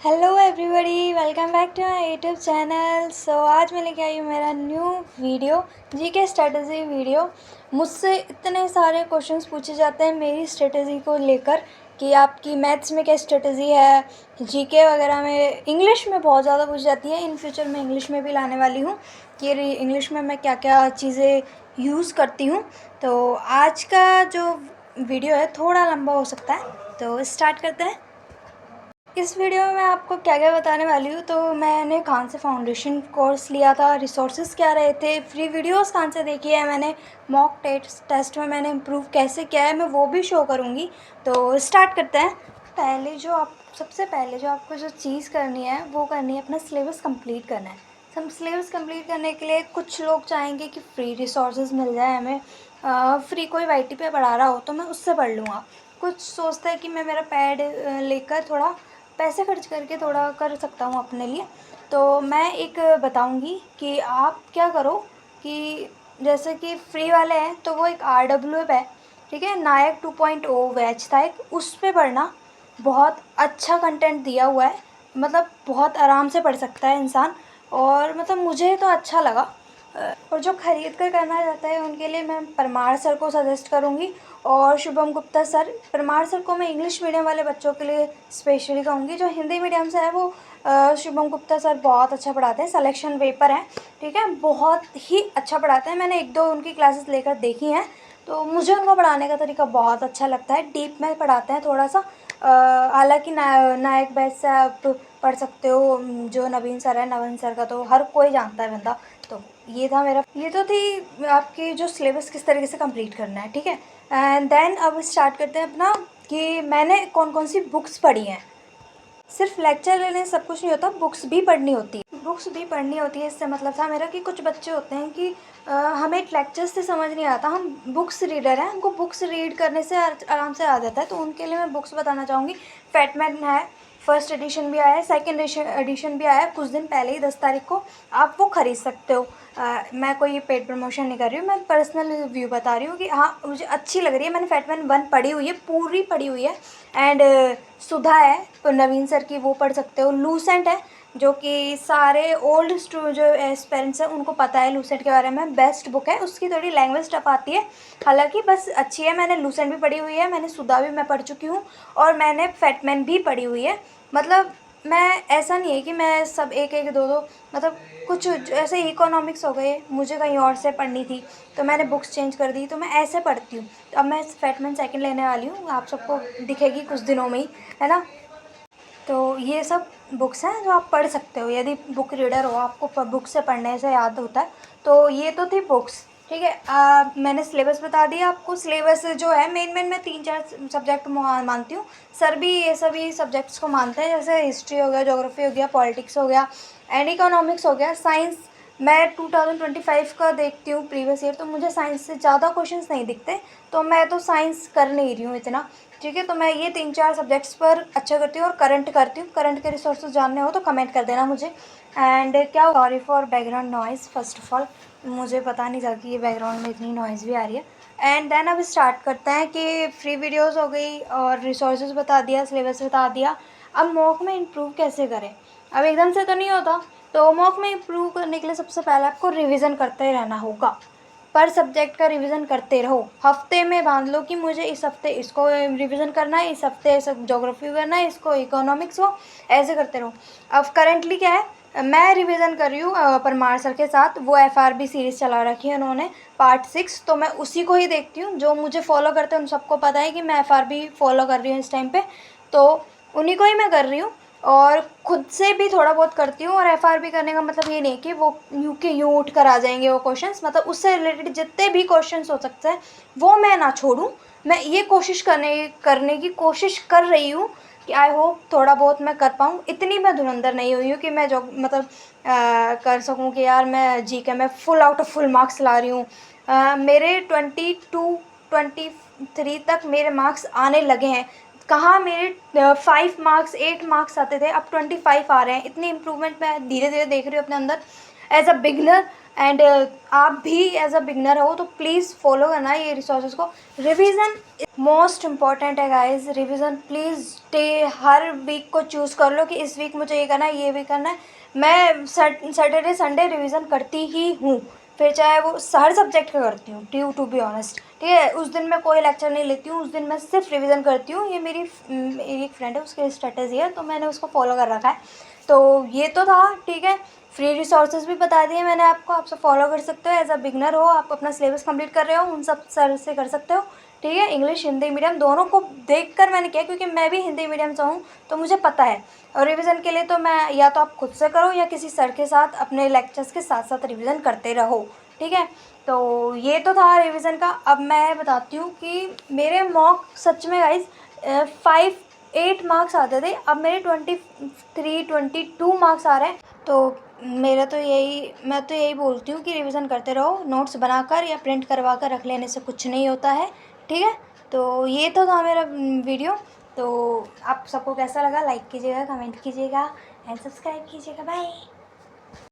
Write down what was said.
Hello everybody, welcome back to my YouTube channel. आज मैं लेके आई हूँ मेरा new video, GK strategy video. मुझसे इतने सारे क्वेश्चंस पूछे जाते हैं मेरी स्ट्रेटजी को लेकर कि आपकी मैथ्स में क्या स्ट्रेटजी है, जीके वगैरह में, इंग्लिश में बहुत ज़्यादा पूछ जाती है। इन फ्यूचर मैं इंग्लिश में भी लाने वाली हूँ कि इंग्लिश में मैं क्या क्या चीज़ें यूज़ करती हूँ। तो आज का जो वीडियो है थोड़ा लंबा हो सकता है, तो स्टार्ट करते हैं। इस वीडियो में मैं आपको क्या क्या बताने वाली हूँ। तो मैंने कहाँ से फाउंडेशन कोर्स लिया था, रिसोर्सेज क्या रहे थे, फ्री वीडियोस कहाँ से देखी है मैंने, मॉक टेस्ट में मैंने इम्प्रूव कैसे किया है, मैं वो भी शो करूँगी। तो स्टार्ट करते हैं। सबसे पहले जो आपको जो चीज़ करनी है वो करनी है अपना सिलेबस कंप्लीट करना है। हम सिलेबस कंप्लीट करने के लिए कुछ लोग चाहेंगे कि फ्री रिसोर्सेज मिल जाए हमें, फ्री कोई वाईटी पे पढ़ा रहा हो तो मैं उससे पढ़ लूँगा। कुछ सोचता है कि मैं मेरा पैड लेकर थोड़ा पैसे खर्च करके थोड़ा कर सकता हूँ अपने लिए। तो मैं एक बताऊँगी कि आप क्या करो कि जैसे कि फ्री वाले हैं तो वो एक RW है, ठीक है, नायक 2.0 बैच था एक, उस पर पढ़ना। बहुत अच्छा कंटेंट दिया हुआ है, मतलब बहुत आराम से पढ़ सकता है इंसान, और मतलब मुझे तो अच्छा लगा। और जो ख़रीद कर करना चाहता है उनके लिए मैं परमार सर को सजेस्ट करूँगी, और शुभम गुप्ता सर। परमार सर को मैं इंग्लिश मीडियम वाले बच्चों के लिए स्पेशली कहूँगी, जो हिंदी मीडियम से है वो शुभम गुप्ता सर बहुत अच्छा पढ़ाते हैं। सिलेक्शन पेपर है, ठीक है, बहुत ही अच्छा पढ़ाते हैं। मैंने एक दो उनकी क्लासेस लेकर देखी हैं, तो मुझे उनको पढ़ाने का तरीका बहुत अच्छा लगता है। डीप में पढ़ाते हैं थोड़ा सा। हालांकि नायक बैच से आप पढ़ सकते हो, जो नवीन सर है, नवीन सर का तो हर कोई जानता है बंदा। तो ये तो थी आपकी जो सिलेबस किस तरीके से कंप्लीट करना है, ठीक है। एंड देन अब स्टार्ट करते हैं अपना कि मैंने कौन कौन सी बुक्स पढ़ी हैं। सिर्फ लेक्चर लेने से सब कुछ नहीं होता, बुक्स भी पढ़नी होती है। इससे मतलब था मेरा कि कुछ बच्चे होते हैं कि हमें लेक्चर्स से समझ नहीं आता, हम बुक्स रीडर हैं, हमको बुक्स रीड करने से आराम से आ जाता है। तो उनके लिए मैं बुक्स बताना चाहूँगी। फैटमैन है, फर्स्ट एडिशन भी आया है, सेकेंड एडिशन भी आया है कुछ दिन पहले ही, 10 तारीख को। आप वो ख़रीद सकते हो। मैं कोई पेड प्रमोशन नहीं कर रही हूँ, मैं पर्सनल रिव्यू बता रही हूँ कि हाँ मुझे अच्छी लग रही है। मैंने फैटमैन 1 पढ़ी हुई है, पूरी पढ़ी हुई है। एंड सुधा है तो नवीन सर की, वो पढ़ सकते हो। लूसेंट है, जो कि सारे ओल्ड जो एस्पेरेंट्स हैं उनको पता है लूसेंट के बारे में, बेस्ट बुक है। उसकी थोड़ी लैंग्वेज टफ आती है, हालांकि बस अच्छी है। मैंने लूसेंट भी पढ़ी हुई है, मैंने सुधा भी मैं पढ़ चुकी हूँ, और मैंने फैटमैन भी पढ़ी हुई है। मतलब मैं, ऐसा नहीं है कि मैं सब एक एक दो दो, मतलब कुछ ऐसे इकोनॉमिक्स हो गए, मुझे कहीं और से पढ़नी थी तो मैंने बुक्स चेंज कर दी, तो मैं ऐसे पढ़ती हूँ। तो अब मैं फैटमैन सेकंड लेने वाली हूँ, आप सबको दिखेगी कुछ दिनों में ही, है ना। तो ये सब बुक्स हैं जो आप पढ़ सकते हो यदि बुक रीडर हो, आपको बुक से पढ़ने से याद होता है। तो ये तो थी बुक्स, ठीक है। मैंने सिलेबस बता दिया आपको। सिलेबस जो है मेन मैं 3-4 सब्जेक्ट मानती हूँ। सर भी ये सभी सब्जेक्ट्स को मानते हैं, जैसे हिस्ट्री हो गया, ज्योग्राफी हो गया, पॉलिटिक्स हो गया, एंड इकोनॉमिक्स हो गया। साइंस मैं 2025 का देखती हूँ प्रीवियस ईयर, तो मुझे साइंस से ज़्यादा क्वेश्चंस नहीं दिखते, तो मैं तो साइंस कर नहीं रही हूँ इतना, ठीक है। तो मैं ये 3-4 सब्जेक्ट्स पर अच्छा करती हूँ, और करंट करती हूँ। करंट के रिसोर्सेज जानने हो तो कमेंट कर देना मुझे। एंड क्या, sorry for background noise, first of all मुझे पता नहीं था कि ये बैकग्राउंड में इतनी नॉइज़ भी आ रही है। एंड देन अब स्टार्ट करते हैं कि फ्री वीडियोज़ हो गई, और रिसोर्सेज बता दिया, सिलेबस बता दिया। अब मॉक में इम्प्रूव कैसे करें, अब एकदम से तो नहीं होता। तो मॉक में इम्प्रूव करने के लिए सबसे पहले आपको रिविज़न करते रहना होगा। पर सब्जेक्ट का रिवीजन करते रहो। हफ्ते में बांध लो कि मुझे इस हफ्ते इसको रिवीजन करना है, इस हफ्ते ज्योग्राफी करना है, इसको इकोनॉमिक्स हो, ऐसे करते रहो। अब करंटली क्या है, मैं रिवीजन कर रही हूँ परमार सर के साथ। वो FRB सीरीज़ चला रखी है उन्होंने, पार्ट 6, तो मैं उसी को ही देखती हूँ। जो मुझे फॉलो करते हैं उन सबको पता है कि मैं FRB फॉलो कर रही हूँ इस टाइम पे, तो उन्हीं को ही मैं कर रही हूँ। और ख़ुद से भी थोड़ा बहुत करती हूँ। और FRB करने का मतलब ये नहीं कि वो यूँ के यूँ उठ कर आ जाएंगे वो क्वेश्चंस, मतलब उससे रिलेटेड जितने भी क्वेश्चंस हो सकते हैं वो मैं ना छोड़ूँ। मैं ये कोशिश करने की कोशिश कर रही हूँ कि आई होप थोड़ा बहुत मैं कर पाऊँ। इतनी मैं धुरंधर नहीं हुई हूँ कि मैं जो मतलब कर सकूँ कि यार मैं जीके में full out of full marks ला रही हूँ। मेरे 22-23 तक मेरे मार्क्स आने लगे हैं। कहाँ मेरे 5 मार्क्स 8 मार्क्स आते थे, अब 25 आ रहे हैं। इतनी इम्प्रूवमेंट मैं धीरे धीरे देख रही हूँ अपने अंदर। एज अ बिगनर एंड आप भी एज अ बिगनर हो तो प्लीज़ फॉलो करना ये रिसोर्सेज को। रिवीजन मोस्ट इम्पॉर्टेंट है गाइज, रिवीजन प्लीज़ डे हर वीक को चूज़ कर लो कि इस वीक मुझे ये करना है, ये भी करना है। मैं सैटरडे संडे रिवीजन करती ही हूँ, फिर चाहे वो हर सब्जेक्ट का करती हूँ टू बी ऑनेस्ट, ठीक है। उस दिन मैं कोई लेक्चर नहीं लेती हूँ, उस दिन मैं सिर्फ रिवीजन करती हूँ। ये मेरी एक फ्रेंड है, उसकी स्ट्रेटजी है, तो मैंने उसको फॉलो कर रखा है। तो ये तो था, ठीक है। फ्री रिसोर्सेज भी बता दिए मैंने आपको, आप सब फॉलो कर सकते हो। एज अ बिगनर हो, आप अपना सिलेबस कंप्लीट कर रहे हो, उन सब सर से कर सकते हो, ठीक है। इंग्लिश हिंदी मीडियम दोनों को देखकर मैंने किया, क्योंकि मैं भी हिंदी मीडियम से हूँ, तो मुझे पता है। और रिवीजन के लिए तो मैं या तो आप खुद से करो या किसी सर के साथ अपने लेक्चर्स के साथ साथ रिवीजन करते रहो, ठीक है। तो ये तो था रिवीजन का। अब मैं बताती हूँ कि मेरे मॉक सच में गाइज 8 मार्क्स आते थे, अब मेरे 22 मार्क्स आ रहे हैं। तो मैं तो यही बोलती हूँ कि रिवीजन करते रहो, नोट्स बनाकर या प्रिंट करवा कर रख लेने से कुछ नहीं होता है, ठीक है। तो ये तो था मेरा वीडियो। तो आप सबको कैसा लगा, लाइक कीजिएगा, कमेंट कीजिएगा एंड सब्सक्राइब कीजिएगा। बाय।